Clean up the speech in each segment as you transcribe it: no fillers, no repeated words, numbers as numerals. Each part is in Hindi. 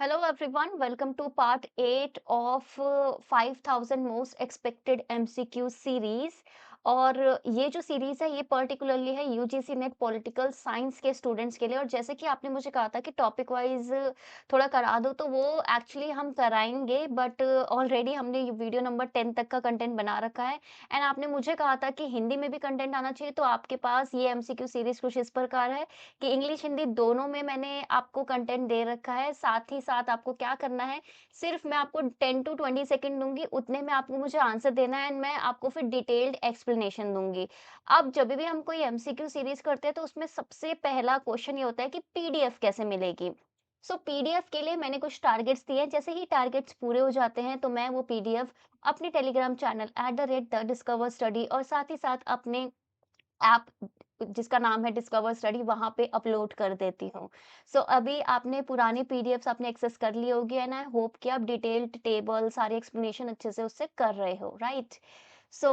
Hello everyone, welcome to part 8 of 5000 most expected MCQ series। और ये जो सीरीज है ये पर्टिकुलरली है यूजीसी नेट पॉलिटिकल साइंस के स्टूडेंट्स के लिए। और जैसे कि आपने मुझे कहा था कि टॉपिक वाइज थोड़ा करा दो, तो वो एक्चुअली हम कराएंगे, बट ऑलरेडी हमने ये वीडियो नंबर 10 तक का कंटेंट बना रखा है। एंड आपने मुझे कहा था कि हिंदी में भी कंटेंट आना चाहिए, तो आपके पास ये एमसीक्यू सीरीज कुछ इस प्रकार है कि इंग्लिश हिंदी दोनों में मैंने आपको कंटेंट दे रखा है। साथ ही साथ आपको क्या करना है, सिर्फ मैं आपको 10 टू 20 सेकंड दूँगी, उतने में आपको मुझे आंसर देना है एंड मैं आपको फिर डिटेल्ड एक्सप्लेनेशन दूँगी। अब जब भी हम कोई एमसीक्यू सीरीज़ करते हैं तो उसमें सबसे पहला क्वेश्चन ये होता है कि पीडीएफ कैसे मिलेगी? सो पीडीएफ के लिए मैंने कुछ टारगेट्स दिए हैं, जैसे ही टारगेट्स पूरे हो जाते हैं तो मैं वो पीडीएफ अपने Telegram channel @the discover study और साथ ही साथ अपने ऐप जिसका नाम है डिस्कवर स्टडी, वहाँ पे अपलोड कर देती हूँ। सो अभी आपने पुरानी पीडीएफ्स आपने एक्सेस कर ली होगी एंड आई होप कि आप डिटेल्ड टेबल सारी एक्सप्लेनेशन अच्छे से उससे कर रहे हो, राइट? सो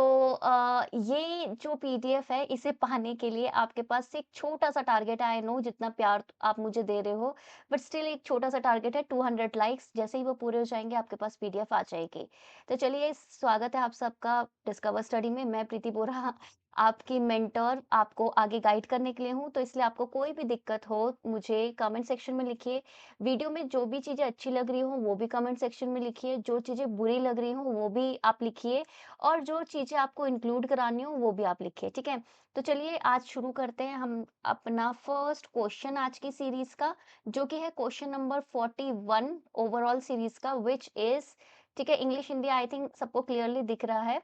ये जो पीडीएफ है इसे पाने के लिए आपके पास एक छोटा-सा टारगेट है। आई नो जितना प्यार आप मुझे दे रहे हो, बट स्टिल एक छोटा-सा टारगेट है 200 लाइक्स। जैसे ही वो पूरे हो जाएँगे आपके पास पीडीएफ आ जाएगी। तो चलिए, स्वागत है आप सबका डिस्कवर स्टडी में। मैं प्रीति बोरा आपकी मेंटर, आपको आगे गाइड करने के लिए हूँ, तो इसलिए आपको कोई भी दिक्कत हो मुझे कमेंट सेक्शन में लिखिए। वीडियो में जो भी चीज़ें अच्छी लग रही हो वो भी कमेंट सेक्शन में लिखिए, जो चीज़ें बुरी लग रही हो वो भी आप लिखिए और जो चीज़ें आपको इंक्लूड करानी हो वो भी आप लिखिए, ठीक है? तो चलिए आज शुरू करते हैं हम अपना फर्स्ट क्वेश्चन आज की सीरीज़ का, जो कि है क्वेश्चन नंबर 41 ओवरऑल सीरीज़ का, व्हिच इज़, ठीक है, इंग्लिश हिंदी आई थिंक सबको क्लियरली दिख रहा है।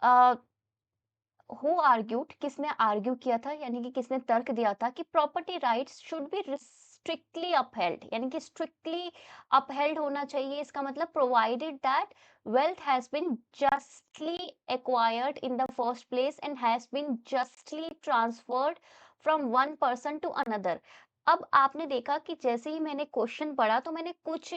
अ हु आर्ग्यूड, किसने आर्ग्यू किया था, यानी कि किसने तर्क दिया था कि property rights should be strictly upheld, यानी कि स्ट्रिक्टली अपहेल्ड होना चाहिए। इसका मतलब provided that wealth has been justly acquired in the first place and has been justly transferred from one person to another। अब आपने देखा कि जैसे ही मैंने क्वेश्चन पढ़ा तो मैंने कुछ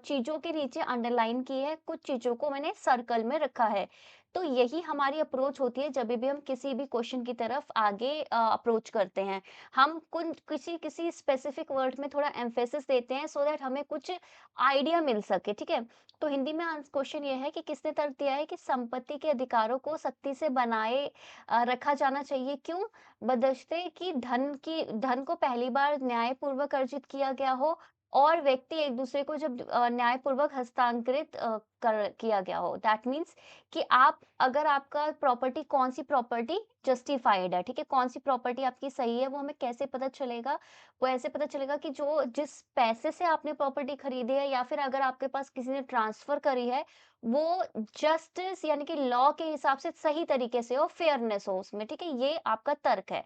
चीजों के नीचे अंडरलाइन की है, कुछ चीजों को मैंने सर्कल में रखा है। तो यही हमारी अप्रोच होती है जब भी हम किसी भी क्वेश्चन की तरफ आगे अप्रोच करते हैं। हम किसी किसी स्पेसिफिक वर्ड में थोड़ा एम्फेसिस देते हैं सो दैट हमें कुछ आइडिया मिल सके, ठीक है? तो हिंदी में क्वेश्चन ये है कि किसने तर्क दिया है कि संपत्ति के अधिकारों को सख्ती से बनाए रखा जाना चाहिए। क्यों? बदशर्ते कि धन को पहली बार न्यायपूर्वक अर्जित किया गया हो और व्यक्ति एक दूसरे को जब न्यायपूर्वक हस्तांतरित कर किया गया हो। दैट मीन्स कि आप, अगर आपका प्रॉपर्टी, कौन सी प्रॉपर्टी जस्टिफाइड है, ठीक है, कौन सी प्रॉपर्टी आपकी सही है, वो हमें कैसे पता चलेगा? वो ऐसे पता चलेगा कि जो जिस पैसे से आपने प्रॉपर्टी खरीदी है या फिर अगर आपके पास किसी ने ट्रांसफर करी है, वो जस्टिस यानी कि लॉ के हिसाब से सही तरीके से हो, फेयरनेस हो उसमें, ठीक है? ये आपका तर्क है।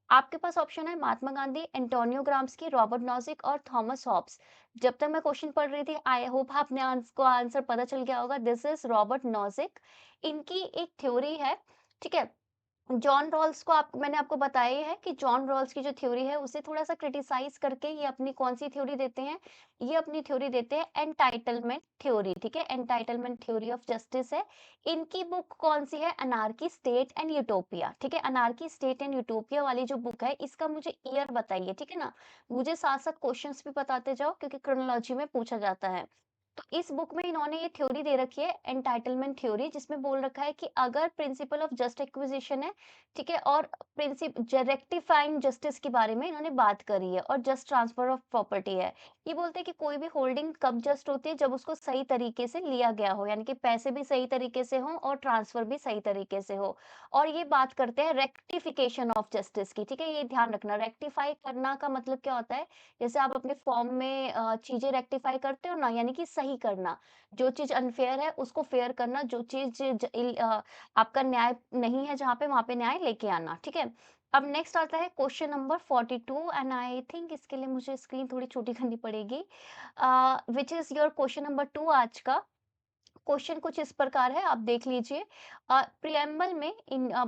आपके पास ऑप्शन है Mahatma Gandhi, Antonio Gramsci, Robert Nozick और थॉमस हॉब्स। जब तक मैं क्वेश्चन पढ़ रही थी, आई होप आपने को आंसर पता चल गया होगा। This is Robert Nozick. इनकी एक थ्योरी है, ठीक है? जॉन रॉल्स को आप मैंने आपको बताया ही है कि जॉन रॉल्स की जो थ्योरी है उसे थोड़ा-सा क्रिटिसाइज़ करके ये अपनी कौन-सी थ्योरी देते हैं? ये अपनी थ्योरी देते हैं एंटाइटलमेंट थ्योरी, ठीक है? एंटाइटलमेंट थ्योरी ऑफ जस्टिस है। इनकी बुक कौन-सी है? अनार्की स्टेट एंड यूटोपिया, ठीक है? अनार्की स्टेट एंड यूटोपिया वाली जो बुक है, इसका मुझे ईयर बताइए, ठीक है ना? मुझे साथ-साथ क्वेश्चंस भी बताते जाओ क्योंकि क्रोनोलॉजी में पूछा जाता है। तो इस बुक में इन्होंने ये थ्योरी दे रखी है एंटाइटलमेंट थ्योरी, जिसमें बोल रखा है कि अगर प्रिंसिपल ऑफ जस्ट एक्विजिशन है, ठीक है, और रेक्टिफाइंग जस्टिस के बारे में इन्होंने बात करी है और जस्ट ट्रांसफर ऑफ प्रॉपर्टी है। ये बोलते हैं कि कोई भी होल्डिंग कब जस्ट होती है, जब उसको सही तरीके से लिया गया हो, यानी कि पैसे भी सही तरीके से हो और ट्रांसफर भी सही तरीके से हो। और ये बात करते हैं रेक्टिफिकेशन ऑफ जस्टिस की, ठीक है? ये ध्यान रखना, रेक्टिफाई करना का मतलब क्या होता है? जैसे आप अपने फॉर्म में चीजें रेक्टिफाई करते हो ना, यानी कि सही करना। जो चीज अनफेयर है उसको फेयर करना, जो चीज आपका न्याय नहीं है जहाँ पे, वहां पे न्याय लेके आना, ठीक है? अब नेक्स्ट आता है question number 42 and I think इसके लिए मुझे स्क्रीन थोड़ी छोटी करनी पड़ेगी, which is your question number 2 आज का। क्वेश्चन कुछ इस प्रकार है, आप देख लीजिए। प्रिएम्बल में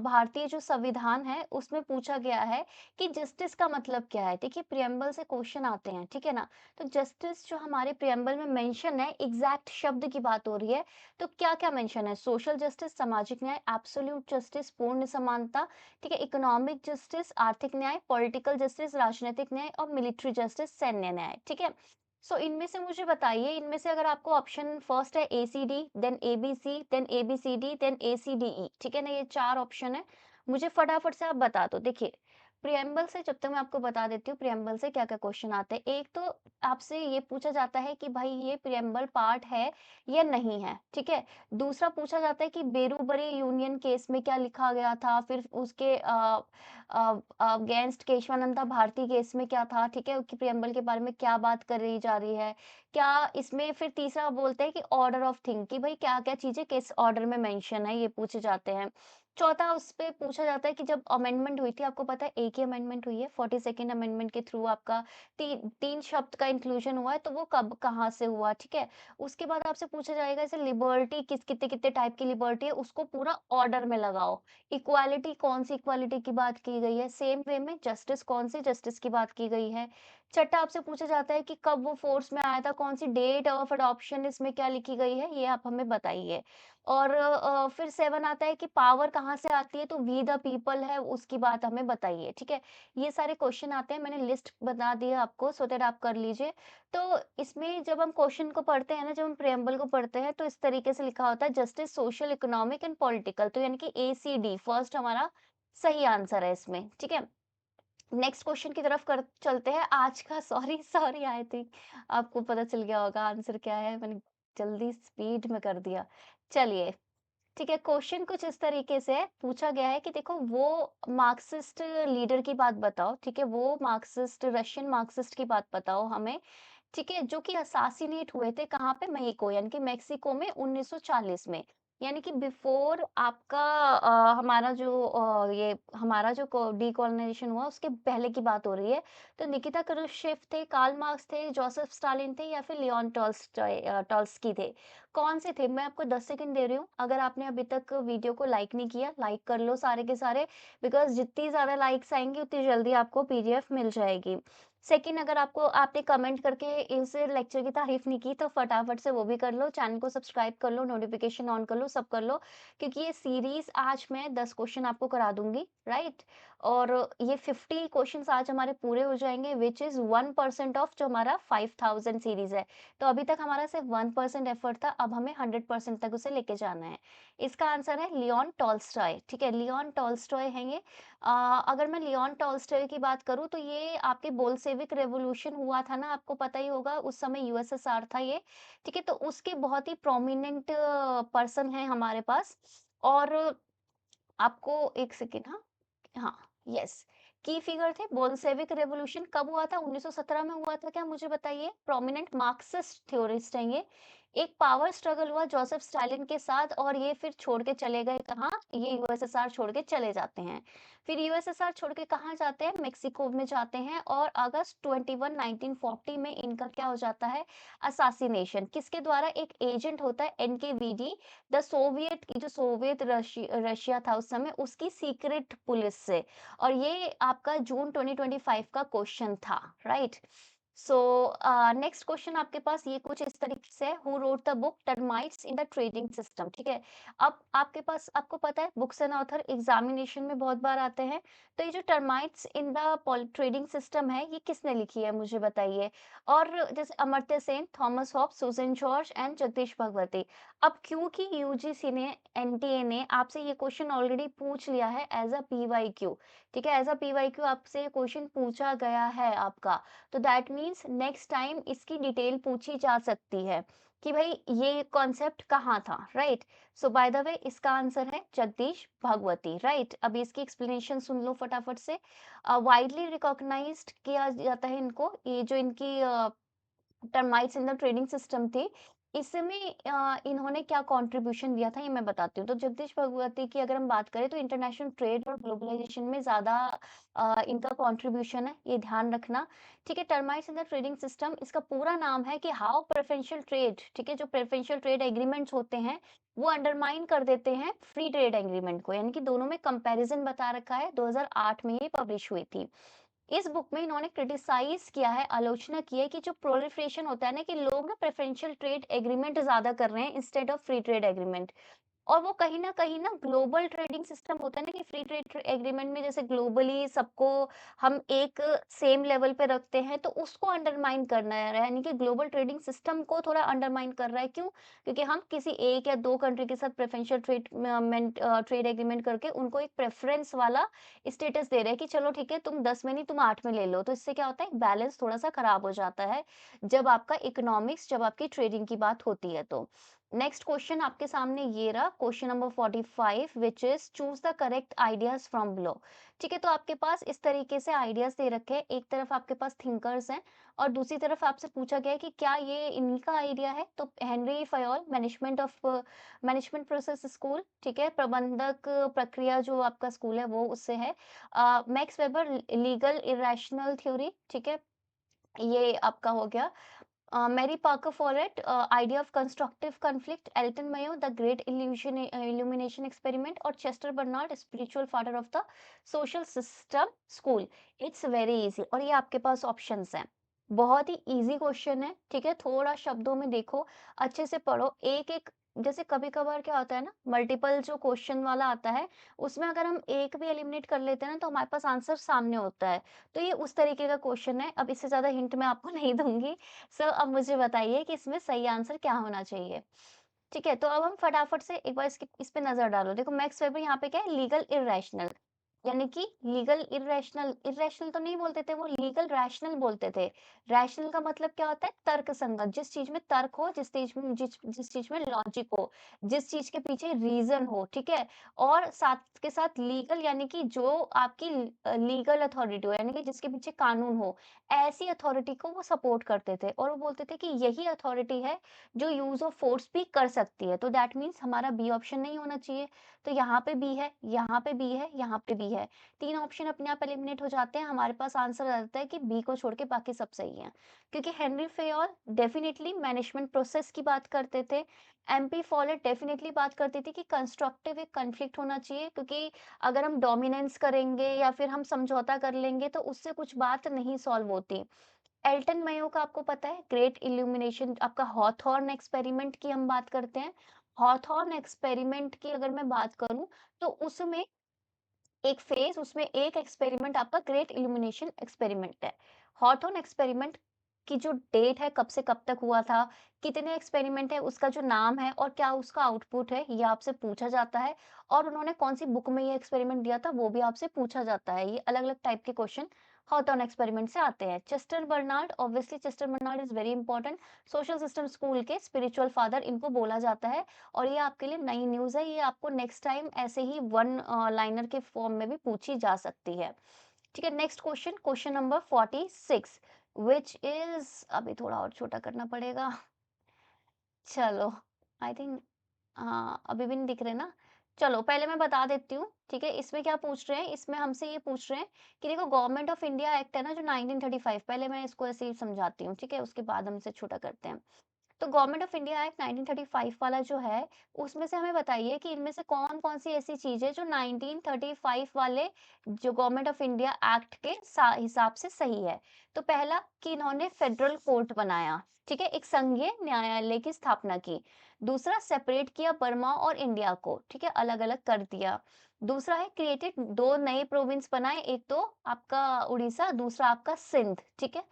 भारतीय जो संविधान है उसमें पूछा गया है कि जस्टिस का मतलब क्या है। देखिए, प्रिएम्बल से क्वेश्चन आते हैं, ठीक है ना? तो जस्टिस जो हमारे प्रिएम्बल में मेंशन है, एग्जैक्ट शब्द की बात हो रही है। तो क्या क्या मेंशन है? सोशल जस्टिस, सामाजिक न्याय, एब्सोल्यूट जस्टिस, पूर्ण समानता, ठीक है, इकोनॉमिक जस्टिस, आर्थिक न्याय, पॉलिटिकल जस्टिस, राजनीतिक न्याय और मिलिट्री जस्टिस, सैन्य न्याय, ठीक है? सो इनमें से मुझे बताइए, इनमें से अगर आपको ऑप्शन फर्स्ट है ACD, then ABC, then ABCD, then ACDE, ठीक है ना? ये 4 ऑप्शन है। मुझे फटाफट से आप बता दो। देखिए, प्रिएम्बल से जब तक मैं आपको बता देती हूँ प्रिएम्बल से क्या-क्या क्वेश्चन आते हैं। एक तो आपसे ये पूछा जाता है कि भाई ये प्रिएम्बल पार्ट है या नहीं है, ठीक है? दूसरा पूछा जाता है कि बेरूबरे यूनियन केस में क्या लिखा गया था? फिर उसके अगेंस्ट केशवानंदा भारती केस में क्या था, ठीक है? कि प्रिएम्बल के बारे में क्या बात करी जा रही है? क्या इसमें फिर तीसरा बोलते हैं कि ऑर्डर ऑफ थिंग कि भाई क्या-क्या चीज़ें किस ऑर्डर में मेंशन है, ये पूछे जाते हैं। चौथा उस पे पूछा जाता है कि जब अमेंडमेंट हुई थी, आपको पता है एक ही अमेंडमेंट हुई है, 42nd अमेंडमेंट के थ्रू आपका 3 शब्द का इंक्लूजन हुआ है, तो वो कब, कहाँ से हुआ, ठीक है? उसके बाद आपसे पूछा जाएगा जैसे लिबर्टी किस कितने-कितने टाइप की लिबर्टी है, उसको पूरा ऑर्डर में लगाओ। इक्वालिटी कौन-सी इक्वालिटी की बात की गई है, सेम वे में जस्टिस कौन-सी जस्टिस की बात की गई है। छठा आपसे पूछा जाता है कि कब वो फ़ोर्स में आया था, कौन-सी डेट ऑफ एडॉप्शन इसमें क्या लिखी गई है, ये आप हमें बताइए। और फिर 7 आता है कि पावर कहाँ से आती है, तो वी द पीपल है, उसकी बात हमें बताइए, ठीक है? ये सारे क्वेश्चन आते हैं, मैंने लिस्ट बता दी है आपको सो दैट आप कर लीजिए। तो इसमें जब हम क्वेश्चन को पढ़ते हैं ना, जब हम प्रिएम्बल को पढ़ते हैं, तो इस तरीके से लिखा होता है justice, social, economic and political, तो यानी कि एसीडी फर्स्ट हमारा सही आंसर है इसमें, ठीक है? नेक्स्ट क्वेश्चन की तरफ कर चलते हैं आज का। सॉरी सॉरी, आई थिंक आपको पता चल गया होगा आंसर क्या है, मैंने जल्दी स्पीड में कर दिया। चलिए, ठीक है, क्वेश्चन कुछ इस तरीके से है, पूछा गया है कि देखो वो मार्क्सिस्ट लीडर की बात बताओ, ठीक है? वो मार्क्सिस्ट, रशियन मार्क्सिस्ट की बात बताओ हमें, ठीक है? जो कि असैसिनेट हुए थे कहाँ पे? मेक्सिको, यानी कि मेक्सिको में 1940 में। यानी कि बिफोर आपका हमारा जो ये हमारा जो को डीकोलोनाइज़ेशन हुआ उसके पहले की बात हो रही है। तो निकिता क्रुश्चेव थे, कार्ल मार्क्स थे, जोसेफ स्टालिन थे या फिर लियोन टॉल्स्की थे। कौन से थे? मैं आपको 10 सेकंड दे रही हूँ। अगर आपने अभी तक वीडियो को लाइक नहीं किया, लाइक कर लो सारे के सारे, बिकॉज़ जितनी ज़्यादा लाइक्स आएँगी उतनी जल्दी आपको पीडीएफ मिल जाएगी। सेकंड, अगर आपने कमेंट करके इस लेक्चर की तारीफ नहीं की तो फटाफट से वो भी कर लो, चैनल को सब्सक्राइब कर लो, नोटिफिकेशन ऑन कर लो, सब कर लो, क्योंकि ये सीरीज आज मैं 10 क्वेश्चन आपको करा दूंगी, राइट? और ये 50 क्वेश्चंस आज हमारे पूरे हो जाएंगे, विच इज 1% ऑफ जो हमारा 5000 सीरीज है। तो अभी तक हमारा सिर्फ 1% एफर्ट था, अब हमें 100% तक उसे लेके जाना है। इसका आंसर है लियोन टॉल्स्टॉय, ठीक है? लियोन टॉल्स्टॉय है ये। अगर मैं लियोन टॉल्स्टॉय की बात करूँ तो ये आपके बोल्शेविक रेवोल्यूशन हुआ था ना, आपको पता ही होगा, उस समय यूएसएसआर था ये, ठीक है? तो उसके बहुत ही प्रोमिनेंट पर्सन हैं हमारे पास। और आपको एक सेकेंड, हाँ, हाँ, यस, की फिगर थे। बोल्शेविक रेवोल्यूशन कब हुआ था? 1917 में हुआ था क्या, मुझे बताइए? प्रोमिनेंट मार्क्सिस्ट थ्योरिस्ट हैं ये। एक पावर स्ट्रगल हुआ जोसेफ स्टालिन के साथ और ये फिर छोड़ के चले गए कहाँ? ये यूएसएसआर छोड़ के चले जाते हैं। फिर यूएसएसआर छोड़ के कहाँ जाते हैं? मेक्सिको में जाते हैं और अगस्त 21 1940 में इनका क्या हो जाता है? असासिनेशन। किसके द्वारा? एक एजेंट होता है एनकेवीडी, द सोवियत, जो सोवियत रशिया था उस समय, उसकी सीक्रेट पुलिस से। और ये आपका जून 2025 का क्वेश्चन था, राइट? सो नेक्स्ट क्वेश्चन आपके पास ये कुछ इस तरीके से है, who wrote the book termites in the trading system, ठीक है? अब आपके पास, आपको पता है बुक्स एंड ऑथर एग्जामिनेशन में बहुत बार आते हैं। तो ये जो termites in the trading system है, ये किसने लिखी है, मुझे बताइए? और जैसे Amartya Sen, Thomas Hobbes, Susan George and Jagdish Bhagwati. अब क्योंकि यूजीसी ने, एनटीए ने आपसे ये क्वेश्चन ऑलरेडी पूछ लिया है एज अ पीवाईक्यू, ठीक है? एज अ पीवाईक्यू आपसे ये क्वेश्चन पूछा गया है आपका, तो दैट मीन्स नेक्स्ट टाइम इसकी डिटेल पूछी जा सकती है कि भाई ये कॉन्सेप्ट कहाँ था, right? So by the way इसका आंसर है जगदीश भगवती, राइट? अभी इसकी एक्सप्लेनेशन सुन लो फटाफट से। वाइडली रिकॉग्नाइज्ड किया जाता है इनको, ये जो इनकी termites in the trading system थी, इसमें इन्होंने क्या कंट्रीब्यूशन दिया था, ये मैं बताती हूँ। तो जगदीश भगवती की अगर हम बात करें तो इंटरनेशनल ट्रेड और ग्लोबलाइजेशन में ज़्यादा इनका कंट्रीब्यूशन है, ये ध्यान रखना, ठीक है? Termites in the trading system, इसका पूरा नाम है कि हाउ प्रेफरेंशियल ट्रेड, ठीक है? जो प्रेफरेंशियल ट्रेड एग्रीमेंट्स होते हैं, वो अंडरमाइन कर देते हैं फ्री ट्रेड एग्रीमेंट को, यानी कि दोनों में कंपैरिजन बता रखा है, 2008 में ये पब्लिश हुई थी। इस बुक में इन्होंने क्रिटिसाइज किया है, आलोचना की है कि जो प्रोलिफरेशन होता है ना, कि लोग ना प्रेफरेंशियल ट्रेड एग्रीमेंट ज्यादा कर रहे हैं instead of free trade agreement. और वो कहीं न कहीं ना ग्लोबल ट्रेडिंग सिस्टम होता है ना कि फ्री ट्रेड एग्रीमेंट में जैसे ग्लोबली सबको हम एक सेम लेवल पे रखते हैं, तो उसको अंडरमाइन करना है, यानी कि ग्लोबल ट्रेडिंग सिस्टम को थोड़ा अंडरमाइन कर रहा है। क्यों? क्योंकि हम किसी 1 या 2 कंट्री के साथ प्रेफरेंशियल ट्रेड एग्रीमेंट करके उनको एक प्रेफ़रेंस वाला स्टेटस दे रहे हैं कि चलो ठीक है, तुम 10 में नहीं, तुम 8 में ले लो। तो इससे क्या होता है, बैलेंस थोड़ा-सा खराब हो जाता है, जब आपकी ट्रेडिंग की बात होती है तो। नेक्स्ट क्वेश्चन आपके सामने ये रहा, question number 45 which is choose the correct ideas from below. ठीक है, तो आपके पास इस तरीके से आइडियाज दे रखे हैं, एक तरफ आपके पास थिंकर्स हैं और दूसरी तरफ आपसे पूछा गया है कि क्या ये इन्हीं का आइडिया है। तो Henry Fayol, management process school, ठीक है, प्रबंधक प्रक्रिया जो आपका स्कूल है वो उससे है। Max weber, legal irrational theory, ठीक है, ये आपका हो गया। Mary Parker Follett, idea of constructive conflict, Elton Mayo, the great illumination experiment, और Chester Barnard, spiritual father of the social system school. It's very easy और ये आपके पास ऑप्शंस हैं। बहुत ही इजी क्वेश्चन है, ठीक है, थोड़ा शब्दों में देखो, अच्छे से पढ़ो, एक एक, जैसे कभी कभार क्या होता है ना, मल्टीपल जो क्वेश्चन वाला आता है, उसमें अगर हम एक भी एलिमिनेट कर लेते हैं ना, तो हमारे पास आंसर सामने होता है। तो ये उस तरीके का क्वेश्चन है। अब इससे ज्यादा हिंट मैं आपको नहीं दूंगी। सो अब मुझे बताइए कि इसमें सही आंसर क्या होना चाहिए? ठीक है, तो अब हम फटाफट से एक बार इसके इस पे नज़र डालो। देखो मैक्स वेबर यहाँ पे क्या है, लीगल इर्रेशनल, यानी कि लीगल इर्रेशनल, इर्रेशनल तो नहीं बोलते थे वो, लीगल रैशनल बोलते थे। रैशनल का मतलब क्या होता है? तर्कसंगत, जिस चीज़ में तर्क हो, जिस चीज़ में लॉजिक हो, जिस चीज़ के पीछे रीज़न हो, ठीक है? और साथ के साथ लीगल, यानी कि जो आपकी लीगल अथॉरिटी हो, यानी कि जिसके पीछे कानून हो, ऐसी अथॉरिटी को वो सपोर्ट करते थे और वो बोलते थे कि यही अथॉरिटी है जो यूज़ ऑफ फोर्स भी कर सकती है। तो दैट मीन्स हमारा बी ऑप्शन नहीं होना चाहिए। तो यहाँ पे बी है, यहाँ पे बी है, यहाँ पे बी है। 3 ऑप्शन अपने आप एलिमिनेट हो जाते हैं। हमारे पास आंसर आ जाता है कि बी को छोड़ के बाकी सब सही हैं। क्योंकि Henry Fayol definitely management process की बात करते थे। एमपी फॉलेट डेफिनिटली बात करती थी कि कंस्ट्रक्टिव एक कॉन्फ्लिक्ट होना चाहिए, क्योंकि अगर हम डोमिनेंस करेंगे या फिर हम समझौता कर लेंगे तो उससे कुछ बात नहीं सॉल्व होती। एल्टन मेयो का आपको पता है, ग्रेट इल्यूमिनेशन, आपका हॉथॉर्न एक्सपेरिमेंट की हम बात करते हैं। हॉथॉर्न एक्सपेरिमेंट की अगर मैं बात करूं, तो उसमें एक एक्सपेरिमेंट आपका ग्रेट इल्यूमिनेशन एक्सपेरिमेंट है। हॉथॉर्न एक्सपेरिमेंट की जो डेट है, कब से कब तक हुआ था, कितने एक्सपेरिमेंट है, उसका जो नाम है और क्या उसका आउटपुट है, ये आपसे पूछा जाता है। और उन्होंने कौन सी बुक में ये एक्सपेरिमेंट दिया था, वो भी आपसे पूछा जाता है। ये अलग अलग टाइप के क्वेश्चन हॉथॉर्न एक्सपेरिमेंट से आते हैं। Chester Barnard, obviously Chester Barnard is very important, social system school के स्पिरिचुअल फादर इनको बोला जाता है। और ये आपके लिए नई न्यूज़ है, ये आपको नेक्स्ट टाइम ऐसे ही वन लाइनर के फॉर्म में भी पूछी जा सकती है। ठीक है, next question, question number 46 which is, अभी थोड़ा और छोटा करना पड़ेगा। चलो, आई थिंक, हाँ, अभी भी नहीं दिख रहे ना? चलो, पहले मैं बता देती हूँ, ठीक है? इसमें क्या पूछ रहे हैं, इसमें हमसे ये पूछ रहे हैं कि देखो गवर्नमेंट ऑफ इंडिया एक्ट है ना जो 1935, पहले मैं इसको ऐसे ही समझाती हूँ, ठीक है? उसके बाद हम इसे छोटा करते हैं। तो गवर्नमेंट ऑफ इंडिया एक्ट 1935 वाला जो है, उसमें से हमें बताइए कि इनमें से कौन-कौन सी ऐसी चीज़ है जो 1935 वाले जो गवर्नमेंट ऑफ इंडिया एक्ट के हिसाब से सही है। तो पहला कि इन्होंने फेडरल कोर्ट बनाया, ठीक है? एक संघीय न्यायालय की स्थापना की। दूसरा, सेपरेट किया बर्मा और इंडिया को, ठीक है? अलग-अलग कर दिया। दूसरा है क्रिएटेड, 2 नए प्रोविंस बनाए, एक तो आपका उड़ीसा, दूसरा आपका सिंध, ठीक है?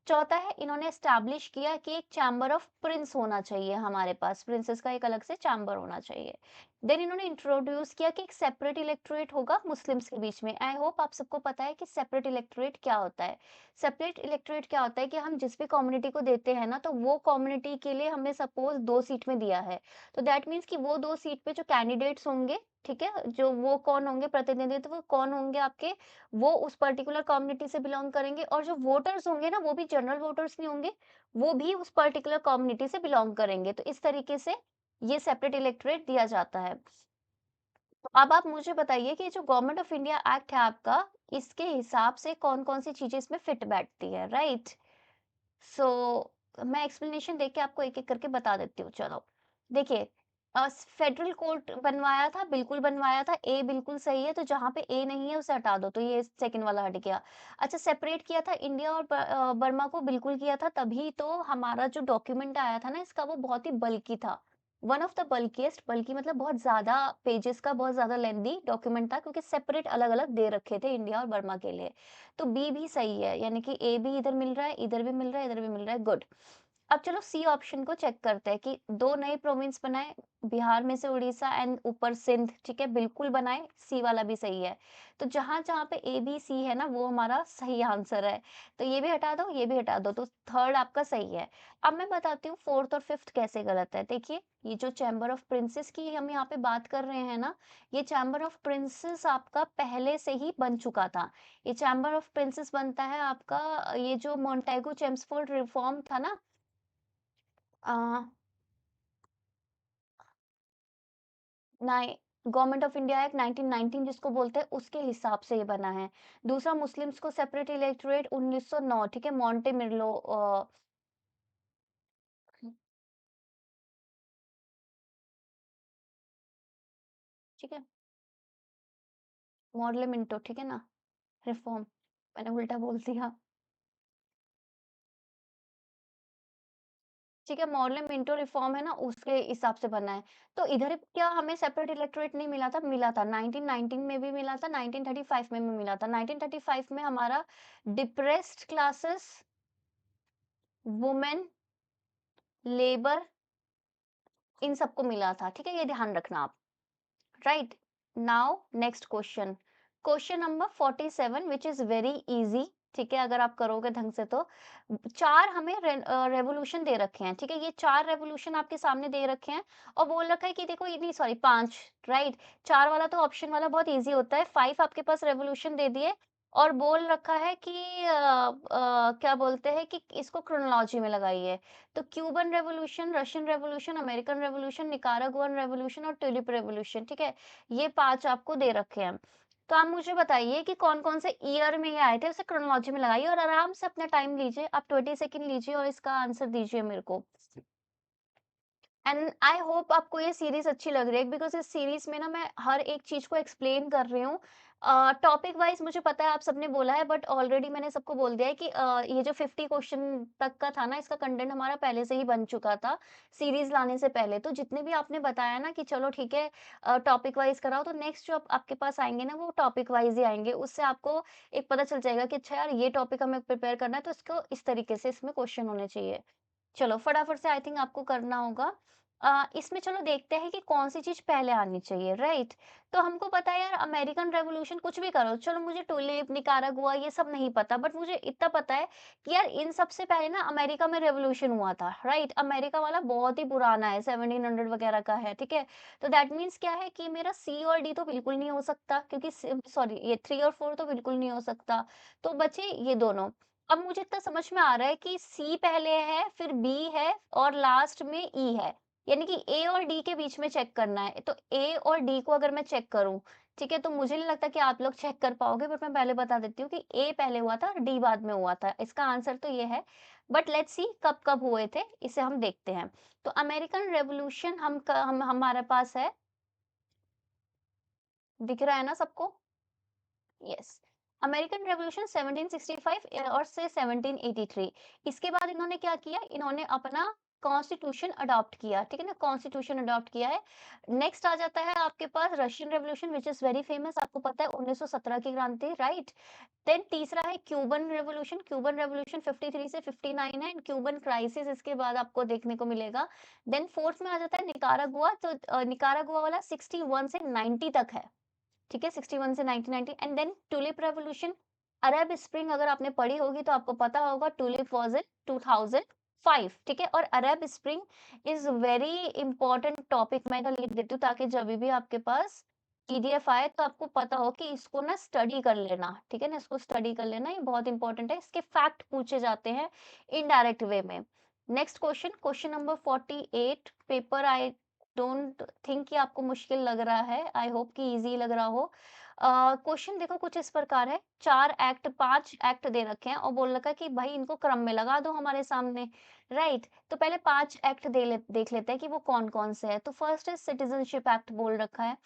चौथा है, इन्होंने एस्टैब्लिश किया कि एक चैम्बर ऑफ प्रिंस होना चाहिए हमारे पास, प्रिंसेस का एक अलग से चैम्बर होना चाहिए। देन इन्होंने इंट्रोड्यूस किया कि एक सेपरेट इलेक्टोरेट होगा मुस्लिम्स के बीच में। आई होप आप सबको पता है कि सेपरेट इलेक्टोरेट क्या होता है। सेपरेट इलेक्टोरेट क्या होता है कि हम जिस भी कम्युनिटी को देते हैं ना, तो वो कम्युनिटी के लिए हमने सपोज 2 सीट में दिया है, तो दैट मीन्स कि वो 2 सीट पे जो कैंडिडेट्स होंगे, ठीक है, जो वो कौन होंगे, प्रतिनिधित्व वो कौन होंगे आपके, वो उस पर्टिकुलर कम्युनिटी से बिलोंग करेंगे, और जो वोटर्स होंगे ना, वो भी जनरल वोटर्स नहीं होंगे, वो भी उस पर्टिकुलर कम्युनिटी से बिलोंग करेंगे। तो इस तरीके से ये सेपरेट इलेक्टोरेट दिया जाता है। तो अब आप मुझे बताइए कि जो गवर्नमेंट ऑफ इंडिया एक्ट है आपका, इसके हिसाब से कौन-कौन सी चीज़ें इसमें फिट बैठती है, राइट? सो मैं एक्सप्लेनेशन देके आपको एक-एक करके बता देती हूँ, चलो। देखिए, फेडरल कोर्ट बनवाया था, बिल्कुल बनवाया था, ए बिल्कुल सही है, तो जहाँ पे ए नहीं है उसे हटा दो, तो ये सेकंड वाला हट गया। अच्छा, सेपरेट किया था इंडिया और बर्मा को, बिल्कुल किया था, तभी तो हमारा जो डॉक्यूमेंट आया था ना इसका, वो बहुत ही बल्की था। वन ऑफ द बल्कीएस्ट, बल्कि मतलब बहुत ज़्यादा पेजेस का, बहुत ज़्यादा लेंदी डॉक्यूमेंट था, क्योंकि सेपरेट अलग-अलग दे रखे थे इंडिया और बर्मा के लिए। तो बी भी सही है, यानी कि ए भी इधर मिल रहा है, इधर भी मिल रहा है, इधर भी मिल रहा है, गुड। अब चलो सी ऑप्शन को चेक करते हैं कि 2 नए प्रोविंस बनाए, बिहार में से उड़ीसा एंड ऊपर सिंध, ठीक है? बिल्कुल बनाए, सी वाला भी सही है। तो जहाँ-जहाँ पे ए, बी, सी है ना, वो हमारा सही आंसर है। तो ये भी हटा दो, ये भी हटा दो, तो थर्ड आपका सही है। अब मैं बताती हूँ फोर्थ और फिफ्थ कैसे गलत है। देखिए, ये जो चैम्बर ऑफ प्रिंसेस की हम यहाँ पे बात कर रहे हैं ना, ये चैम्बर ऑफ प्रिंसेस आपका पहले से ही बन चुका था। ये चैम्बर ऑफ प्रिंसेस बनता है आपका, ये जो मोंटेगू चेम्सफोर्ड रिफॉर्म था ना, अ, नाइ गवर्नमेंट ऑफ इंडिया एक्ट 1919 जिसको बोलते हैं, उसके हिसाब से ये बना है। दूसरा, मुस्लिम्स को सेपरेट इलेक्टोरेट 1909, ठीक है? मोंटे मिर्लो ठीक है? मॉडल-मिंटो, ठीक है ना? रिफॉर्म, मैंने उल्टा बोल दिया। ठीक है, मॉडल-मिंटो रिफॉर्म है ना, उसके हिसाब से बना है। तो इधर क्या हमें सेपरेट इलेक्टोरेट नहीं मिला था? मिला था। 1919 में भी मिला था, 1935 में भी मिला था। 1935 में हमारा डिप्रेस्ड क्लासेस, वुमेन, लेबर, इन सबको मिला था, ठीक है? ये ध्यान रखना आप। Right. Now next question, question number 47 which is very easy, ठीक है? अगर आप करोगे ढंग से तो। चार हमें रेवोल्यूशन दे रखे हैं, ठीक है? ये चार रेवोल्यूशन आपके सामने दे रखे हैं, और बोल रखा है कि देखो, ये नहीं, सॉरी, पांच। राइट। चार वाला तो ऑप्शन वाला बहुत इजी होता है, फाइव आपके पास रेवोल्यूशन दे दिए, और बोल रखा है कि क्या बोलते हैं कि इसको क्रोनोलॉजी में लगाइए। तो Cuban revolution, Russian revolution, American revolution, Nicaraguan revolution और ट्यूलिप रेवोल्यूशन, ठीक है? ये 5 आपको दे रखे हैं। तो आप मुझे बताइए कि कौन-कौन से ईयर में ये आए थे, उसे क्रोनोलॉजी में लगाइए और आराम से अपना टाइम लीजिए। आप 20 सेकंड लीजिए और इसका आंसर दीजिए मेरे को। एंड आई होप आपको ये सीरीज अच्छी लग रही है, बिकॉज़ इस सीरीज में ना मैं हर एक चीज़ को एक्सप्लेन कर रही हूँ। टॉपिक वाइज़ मुझे पता है आप सबने बोला है, बट ऑलरेडी मैंने सबको बोल दिया है कि ये जो 50 क्वेश्चन तक का था ना, इसका कंटेंट हमारा पहले से ही बन चुका था, सीरीज लाने से पहले। तो जितने भी आपने बताया ना कि चलो ठीक है, टॉपिक वाइज़ कराओ, तो नेक्स्ट जो आपके पास आएँगे ना, वो टॉपिक वाइज़ ही आएँगे। उससे आपको एक पता चल जाएगा कि अच्छा यार, ये टॉपिक हमें प्रिपेयर करना है, तो इसको इस तरीके से इसमें क्वेश्चन होने चाहिए। चलो फटाफट से आई थिंक आपको करना होगा। इसमें चलो देखते हैं कि कौन-सी चीज़ पहले आनी चाहिए, राइट? तो हमको पता है यार, अमेरिकन रेवोल्यूशन कुछ भी करो, चलो मुझे टुलिप, निकारागुआ ये सब नहीं पता, बट मुझे इतना पता है कि यार इन सबसे पहले ना अमेरिका में रेवोल्यूशन हुआ था, राइट? अमेरिका वाला बहुत ही पुराना है, 1700 वगैरह का है, ठीक है? तो दैट मीन्स क्या है कि मेरा सी और डी तो बिल्कुल नहीं हो सकता, क्योंकि सॉरी, ये 3 और 4 तो बिल्कुल नहीं हो सकता, तो बचे ये दोनों। अब मुझे इतना समझ में आ रहा है कि सी पहले है, फिर बी है और लास्ट में ई है। यानी कि ए और डी के बीच में चेक करना है। तो ए और डी को अगर मैं चेक करूँ, ठीक है? तो मुझे नहीं लगता कि आप लोग चेक कर पाओगे, बट मैं पहले बता देती हूँ कि ए पहले हुआ था और डी बाद में हुआ था। इसका आंसर तो ये है। बट लेट्स सी कब-कब हुए थे, इसे हम देखते हैं। तो अमेरिकन रेवोल्यूशन हम हमारे पास है, दिख रहा है ना सबको? यस। अमेरिकन रेवोल्यूशन 1765 और से 1783। इसके बाद इन्होंने क्या किया, इन्होंने अपना कॉन्स्टिट्यूशन अडॉप्ट किया, ठीक है ना? कॉन्स्टिट्यूशन अडॉप्ट किया है। नेक्स्ट आ जाता है आपके पास Russian revolution which is very famous, आपको पता है 1917 की क्रांति, राइट? देन तीसरा है क्यूबन रेवोल्यूशन, क्यूबन रेवोल्यूशन 53 से 59 है, एंड क्यूबन क्राइसिस इसके बाद आपको देखने को मिलेगा। देन फोर्थ में आ जाता है निकारागुआ, तो निकारागुआ वाला 61 से 90 तक है, ठीक है? 61 से 1990, and then Tulip Revolution, Arab Spring अगर आपने पढ़ी होगी तो आपको पता होगा, ट्यूलिप वाज़ इन 2005, ठीक है? और Arab spring is very important topic, मैं इधर लिख देती हूँ ताकि जभी भी आपके पास पीडीएफ आए तो आपको पता हो कि इसको ना स्टडी कर लेना, ठीक है ना? इसको स्टडी कर लेना, ये बहुत इंपॉर्टेंट है। इसके फैक्ट पूछे जाते हैं इनडायरेक्ट वे में। Next question, question number 48, paper I don't think कि आपको मुश्किल लग रहा है, आई होप कि ईज़ी लग रहा हो। क्वेश्चन देखो कुछ इस प्रकार है, 4 एक्ट 5 एक्ट दे रखे हैं और बोल रखा है कि भाई इनको क्रम में लगा दो हमारे सामने, राइट? तो पहले 5 एक्ट देख लेते हैं कि वो कौन-कौन से हैं। तो फर्स्ट है सिटीज़नशिप एक्ट बोल रखा है,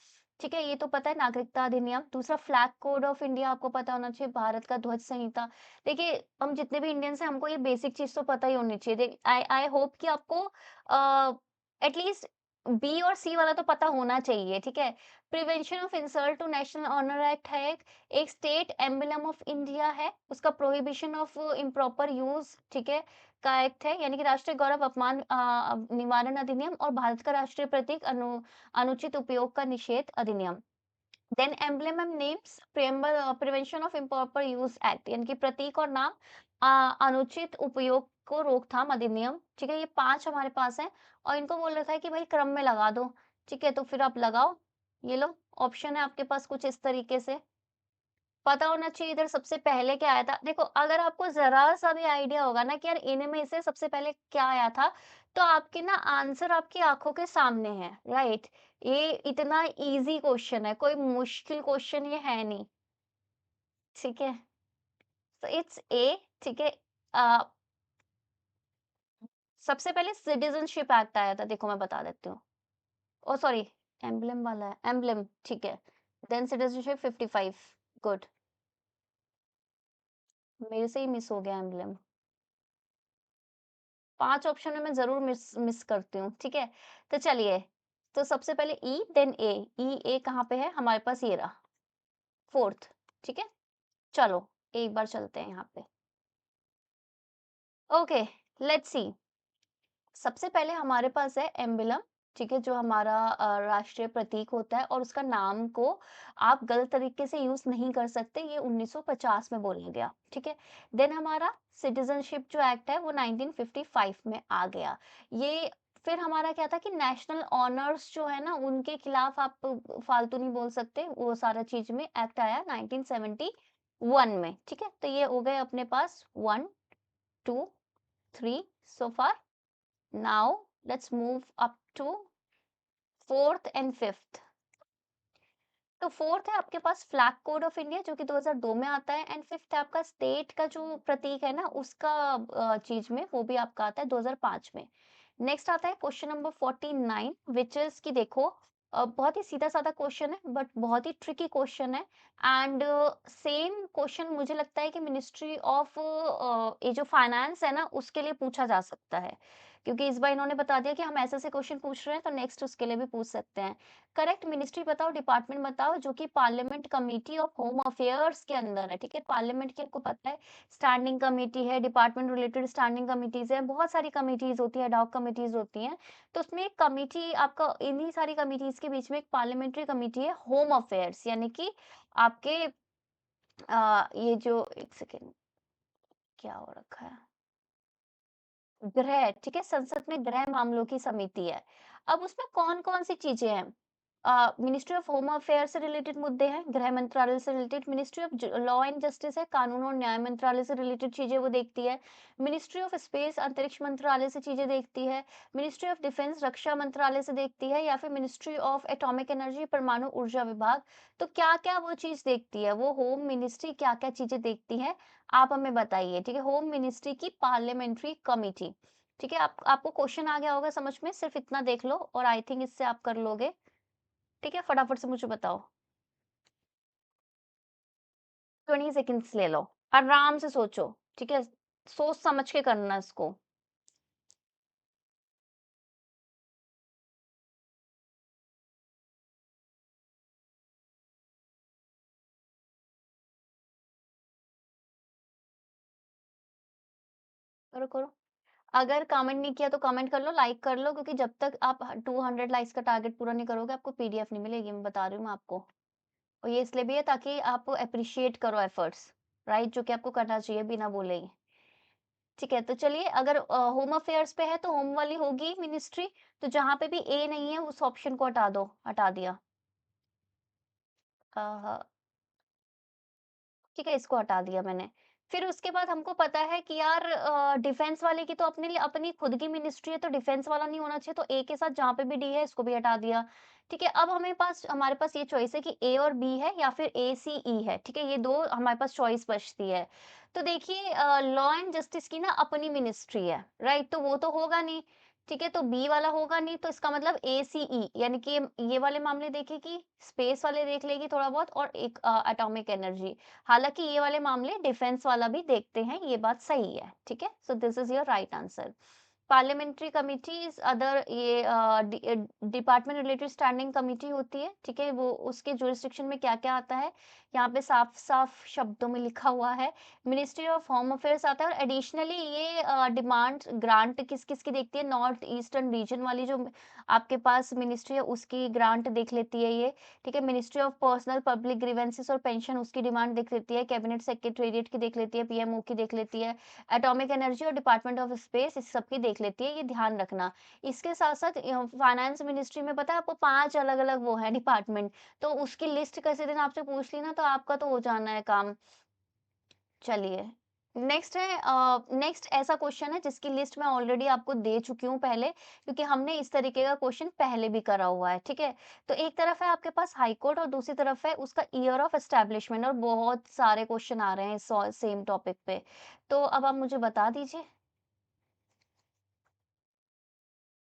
ठीक है? ये तो पता है, नागरिकता अधिनियम। दूसरा फ्लैग कोड ऑफ इंडिया आपको पता होना चाहिए, भारत का ध्वज संहिता। देखिए, हम जितने भी इंडियंस हैं, हमको ये बेसिक चीज़ तो पता ही होनी चाहिए। आई आई होप कि आपको एटलीस्ट बी और सी वाला तो पता होना चाहिए, ठीक है? Prevention of insult to national honour act है एक स्टेट एम्बलम ऑफ इंडिया है, उसका प्रोहिबिशन ऑफ इम्प्रॉपर यूज़, ठीक है? का एक्ट है, यानी कि राष्ट्रीय गौरव अपमान निवारण अधिनियम और भारत का राष्ट्रीय प्रतीक अनुचित उपयोग का निषेध अधिनियम। Then emblem and names preamble prevention of improper use act, यानी कि प्रतीक और नाम अनुचित उपयोग को रोकथाम अधिनियम, ठीक है? ये 5 हमारे पास है और इनको बोल रखा है कि भाई क्रम में लगा दो, ठीक है? तो फिर आप लगाओ, ये लो ऑप्शन है आपके पास कुछ इस तरीके से। पता होना चाहिए इधर सबसे पहले क्या आया था। देखो अगर आपको ज़रा-सा भी आइडिया होगा ना कि यार इनमें से सबसे पहले क्या आया था, तो आपके ना आंसर आपकी आँखों के सामने है, राइट? ये इतना ईज़ी क्वेश्चन है, कोई मुश्किल क्वेश्चन ये है नहीं, ठीक है? तो इट्स ए, ठीक है? अ, सबसे पहले सिटिज़नशिप एक्ट आया था, देखो मैं बता देती हूँ। ओह सॉरी, एम्ब्लम वाला है, एम्ब्लम, ठीक है। Then citizenship 55, good. मेरे से ही मिस हो गया एम्ब्लम। 5 ऑप्शन में मैं ज़रूर मिस मिस करती हूँ, ठीक है? तो चलिए, तो सबसे पहले ई देन ए, ई ए कहाँ पे है? हमारे पास ये रहा, 4th, ठीक है? चलो, एक बार चलते हैं यहाँ पे। Okay, let's see. सबसे पहले हमारे पास है एम्बलम, ठीक है? जो हमारा राष्ट्रीय प्रतीक होता है और उसका नाम को आप गलत तरीके से यूज़ नहीं कर सकते, ये 1950 में बोला गया, ठीक है? देन हमारा सिटिज़नशिप जो एक्ट है वो 1955 में आ गया। ये फिर हमारा क्या था कि नेशनल ऑनर्स जो है ना उनके खिलाफ आप फालतू नहीं बोल सकते, वो सारा चीज़ में एक्ट आया 1971 में, ठीक है? तो ये हो गए अपने पास 1, 2, 3 सो फार। Now let's move up to 4th and 5th। तो 4th है आपके पास फ्लैग कोड ऑफ इंडिया जो कि 2002 में आता है एंड 5th है आपका स्टेट का जो प्रतीक है ना उसका चीज में वो भी आपका आता है 2005 में। नेक्स्ट आता है क्वेश्चन नंबर 49 विच इज कि देखो बहुत ही सीधा साधा क्वेश्चन है बट बहुत ही ट्रिकी क्वेश्चन है एंड सेम क्वेश्चन मुझे लगता है कि मिनिस्ट्री ऑफ ये जो फाइनेंस है ना उसके लिए पूछा जा सकता है क्योंकि इस बार इन्होंने बता दिया कि हम ऐसे ऐसे क्वेश्चन पूछ रहे हैं तो नेक्स्ट उसके लिए भी पूछ सकते हैं। करेक्ट मिनिस्ट्री बताओ, डिपार्टमेंट बताओ जो कि parliament committee of home affairs के अंदर है, ठीक है? पार्लियामेंट की आपको पता है स्टैंडिंग कमिटी है, डिपार्टमेंट रिलेटेड स्टैंडिंग कमिटीज़ है, बहुत सारी कमिटीज़ होती है, एड हॉक कमिटीज़ होती हैं। तो उसमें एक कमिटी आपका इन्हीं सारी कमिटीज़ के बीच में एक पार्लियामेंट्री कमिटी है होम अफेयर्स यानी कि आपके ये जो एक सेकंड क्या हो रखा है? गृह, ठीक है? संसद में गृह मामलों की समिति है। अब उसमें कौन-कौन सी चीज़ें हैं? मिनिस्ट्री ऑफ होम अफेयर्स से रिलेटेड मुद्दे हैं, गृह मंत्रालय से related, ministry of law and justice है, कानून और न्याय मंत्रालय से रिलेटेड चीज़ें वो देखती है, मिनिस्ट्री ऑफ स्पेस अंतरिक्ष मंत्रालय से चीज़ें देखती है, मिनिस्ट्री ऑफ डिफेंस रक्षा मंत्रालय से देखती है या फिर मिनिस्ट्री ऑफ एटॉमिक एनर्जी परमाणु ऊर्जा विभाग। तो क्या-क्या वो चीज़ देखती है? वो होम मिनिस्ट्री क्या-क्या चीज़ें देखती है? आप हमें बताइए, ठीक है? होम मिनिस्ट्री की पार्लियामेंट्री कमिटी, ठीक है? आप आपको क्वेश्चन आ गया होगा समझ में, सिर्फ इतना देख लो और आई थिंक इससे आप कर लोगे, ठीक है? फटाफट से मुझे बताओ। 20 सेकंड्स ले लो, आराम से सोचो, ठीक है? सोच समझ के करना इसको। करो, करो। अगर कमेंट नहीं किया तो कमेंट कर लो, लाइक कर लो क्योंकि जब तक आप 200 लाइक्स का टारगेट पूरा नहीं करोगे, आपको पीडीएफ नहीं मिलेगी, मैं बता रही हूँ मैं आपको। और ये इसलिए भी है ताकि आप एप्रिशिएट करो एफर्ट्स, राइट? जो कि आपको करना चाहिए बिना बोले ही। ठीक है, तो चलिए अगर होम अफेयर्स पे है तो होम वाली होगी मिनिस्ट्री, तो जहाँ पे भी ए नहीं है उस ऑप्शन को हटा दो, हटा दिया। हाँ, ठीक है, इसको हटा दिया मैंने। फिर उसके बाद हमको पता है कि यार डिफेंस वाले की तो अपने लिए अपनी खुद की मिनिस्ट्री है तो डिफेंस वाला नहीं होना चाहिए, तो ए के साथ जहाँ पे भी डी है इसको भी हटा दिया। ठीक है, अब हमारे पास ये चॉइस है कि ए और बी है या फिर ए, सी, ई है। ठीक है, ये 2 हमारे पास चॉइस बचती है। तो देखिए लॉ एंड जस्टिस की ना अपनी मिनिस्ट्री है, राइट? तो वो तो होगा नहीं। ठीक है, तो बी वाला होगा नहीं तो इसका मतलब एसीई यानी कि ये वाले मामले देखेगी, स्पेस वाले देख लेगी थोड़ा बहुत और एक एटॉमिक एनर्जी। हालाँकि ये वाले मामले डिफेंस वाला भी देखते हैं, ये बात सही है, ठीक है? So this is your right answer. Parliamentary committees other ये डिपार्टमेंट रिलेटेड स्टैंडिंग कमिटी होती है, ठीक है, वो उसके जुरिस्डिक्शन में क्या क्या आता है यहाँ पे साफ साफ शब्दों में लिखा हुआ है। मिनिस्ट्री ऑफ होम अफेयर्स आता है और एडिशनली ये डिमांड ग्रांट किस किस की देखती है, नॉर्थ ईस्टर्न रीजन वाली जो आपके पास मिनिस्ट्री है उसकी ग्रांट देख लेती है ये, ठीक है। Ministry of personnel public grievances और पेंशन उसकी डिमांड देख लेती है, कैबिनेट सेक्रेटेरिएट की देख लेती है, पीएमओ की देख लेती है, एटॉमिक एनर्जी और डिपार्टमेंट ऑफ स्पेस इस सब की देख लेती है, ये ध्यान रखना। इसके साथ-साथ फाइनेंस मिनिस्ट्री में पता है आपको 5 अलग-अलग वो है डिपार्टमेंट, तो उसकी लिस्ट किसी दिन आपसे पूछ ली ना तो आपका तो हो जाना है काम। चलिए, नेक्स्ट ऐसा क्वेश्चन है जिसकी लिस्ट मैं ऑलरेडी आपको दे चुकी हूँ पहले, क्योंकि हमने इस तरीके का क्वेश्चन पहले भी करा हुआ है, ठीक है? तो एक तरफ है आपके पास हाई कोर्ट और दूसरी तरफ है उसका ईयर ऑफ एस्टैब्लिशमेंट और बहुत सारे क्वेश्चन आ रहे हैं इस सेम टॉपिक पे। तो अब आप मुझे बता दीजिए,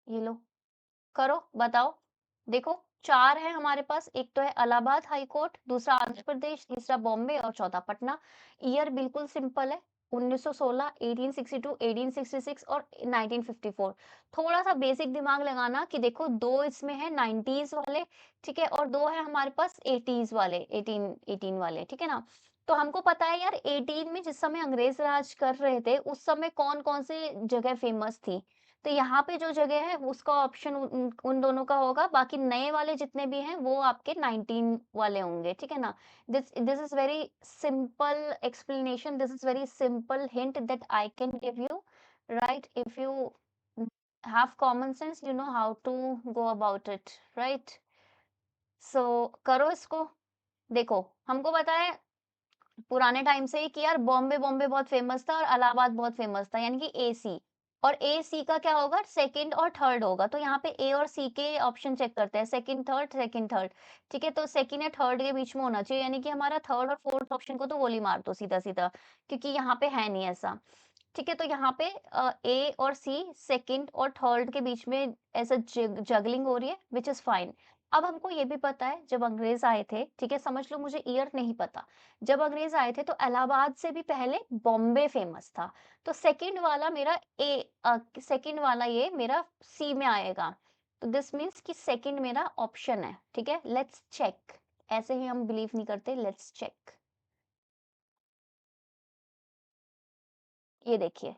ये लो। करो, बताओ। देखो 4 है हमारे पास, एक तो है इलाहाबाद हाई कोर्ट, दूसरा आंध्र प्रदेश, तीसरा बॉम्बे और चौथा पटना। ईयर बिल्कुल सिंपल है, 1916, 1862, 1866 और 1954। थोड़ा-सा बेसिक दिमाग लगाना कि देखो 2 इसमें है 90s वाले, ठीक है? और 2 है हमारे पास 80s वाले, 1818 वाले, ठीक है ना? तो हमको पता है यार 18 में जिस समय अंग्रेज राज कर रहे थे, उस समय कौन-कौन से जगह फेमस थी। तो यहाँ पे जो जगह है उसका ऑप्शन उन दोनों का होगा, बाकी नए वाले जितने भी हैं वो आपके 19 वाले होंगे, ठीक है ना? This is very simple explanation, this is very simple hint that I can give you, right? If you have common sense, you know how to go about it, right? So करो इसको। देखो, हमको पता है पुराने टाइम से कि यार बॉम्बे बॉम्बे बहुत फेमस था और इलाहाबाद बहुत फेमस था, यानी कि एसी। और ए सी का क्या होगा, सेकंड और थर्ड होगा, तो यहाँ पे ए और सी के ऑप्शन चेक करते हैं, सेकंड थर्ड, ठीक है। तो सेकंड या थर्ड के बीच में होना चाहिए, यानी कि हमारा थर्ड और फोर्थ ऑप्शन को तो गोली मार दो सीधा सीधा, क्योंकि यहाँ पे है नहीं ऐसा, ठीक है। तो यहाँ पे ए और सी सेकंड और थर्ड के बीच में ऐसा जगलिंग हो रही है, विच इज फाइन। अब हमको ये भी पता है जब अंग्रेज आए थे, ठीक है, समझ लो मुझे ईयर नहीं पता, जब अंग्रेज आए थे तो इलाहाबाद से भी पहले बॉम्बे फेमस था। तो सेकंड वाला मेरा सेकंड वाला ये मेरा सी में आएगा। तो दिस मीन्स कि सेकंड मेरा ऑप्शन है, ठीक है। लेट्स चेक, ऐसे ही हम बिलीव नहीं करते, लेट्स चेक। ये देखिए,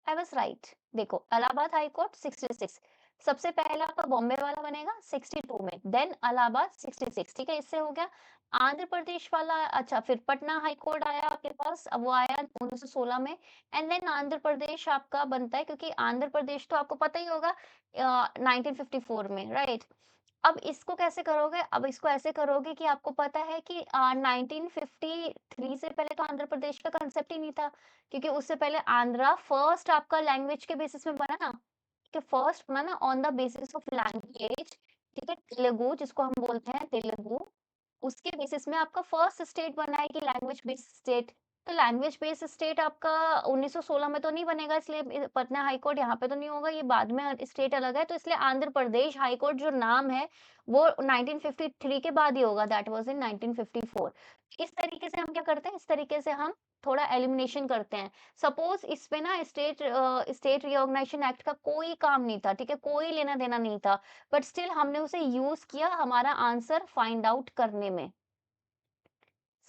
आई वाज़ राइट। देखो इलाहाबाद हाई कोर्ट 66, सबसे पहला आपका बॉम्बे वाला बनेगा 62 में, देन इलाहाबाद 66, ठीक है, इससे हो गया। आंध्र प्रदेश वाला, अच्छा, फिर पटना हाई कोर्ट आया आपके पास, अब वो आया 1916 में, एंड देन आंध्र प्रदेश आपका बनता है, क्योंकि आंध्र प्रदेश तो आपको पता ही होगा 1954 में, राइट? अब इसको कैसे करोगे? अब इसको ऐसे करोगे कि आपको पता है कि 1953 से पहले तो आंध्र प्रदेश का कांसेप्ट ही नहीं था, क्योंकि उससे पहले आंध्रा फर्स्ट आपका लैंग्वेज के बेसिस में बना ना, कि फर्स्ट बना ना on the basis of language, ठीक है, तेलुगु जिसको हम बोलते हैं तेलुगु, उसके बेसिस में आपका फर्स्ट स्टेट बना है कि लैंग्वेज बेस्ड स्टेट। तो लैंग्वेज बेस्ड स्टेट आपका 1916 में तो नहीं बनेगा, इसलिए पटना हाई कोर्ट यहाँ पे तो नहीं होगा, ये बाद में स्टेट अलग है, तो इसलिए आंध्र प्रदेश हाई कोर्ट जो नाम है वो 1953 के बाद ही होगा, दैट वाज इन 1954। इस तरीके से हम क्या करते हैं, इस तरीके से हम थोड़ा एलिमिनेशन करते हैं। सपोज इस पे ना स्टेट रिकॉग्निशन एक्ट का कोई काम नहीं था, ठीक है, कोई लेना देना नहीं था, बट स्टिल हमने उसे यूज किया हमारा आंसर फाइंड आउट करने में।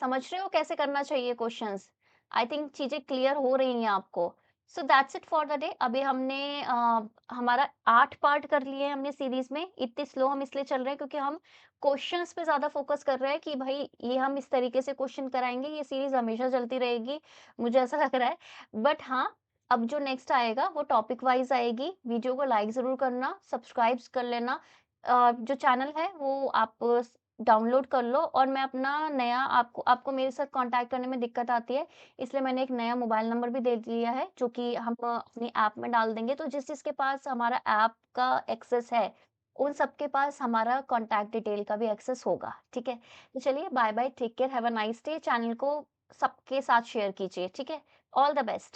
समझ रहे हो कैसे करना चाहिए क्वेश्चंस? आई थिंक चीजें क्लियर हो रही हैं आपको। So that's it for the day. अभी हमने हमारा 8 पार्ट कर लिए हैं हमने सीरीज में। इतनी स्लो हम इसलिए चल रहे हैं क्योंकि हम क्वेश्चंस पे ज्यादा फोकस कर रहे हैं कि भाई ये हम इस तरीके से क्वेश्चन कराएंगे, ये सीरीज हमेशा चलती रहेगी, मुझे ऐसा लग रहा है। बट हाँ, अब जो नेक्स्ट आएगा वो टॉपिक वाइज आएगी। वीडियो को लाइक जरूर करना, सब्सक्राइब कर लेना। जो चैनल है वो आप डाउनलोड कर लो, और मैं अपना नया आपको आपको मेरे साथ कांटेक्ट करने में दिक्कत आती है, इसलिए मैंने एक नया मोबाइल नंबर भी दे दिया है जो कि हम अपनी ऐप में डाल देंगे, तो जिस जिसके पास हमारा ऐप का एक्सेस है उन सबके पास हमारा कांटेक्ट डिटेल का भी एक्सेस होगा, ठीक है। तो चलिए, bye bye, take care, have a nice day. Channel को सबके साथ शेयर कीजिए, ठीक है। All the best.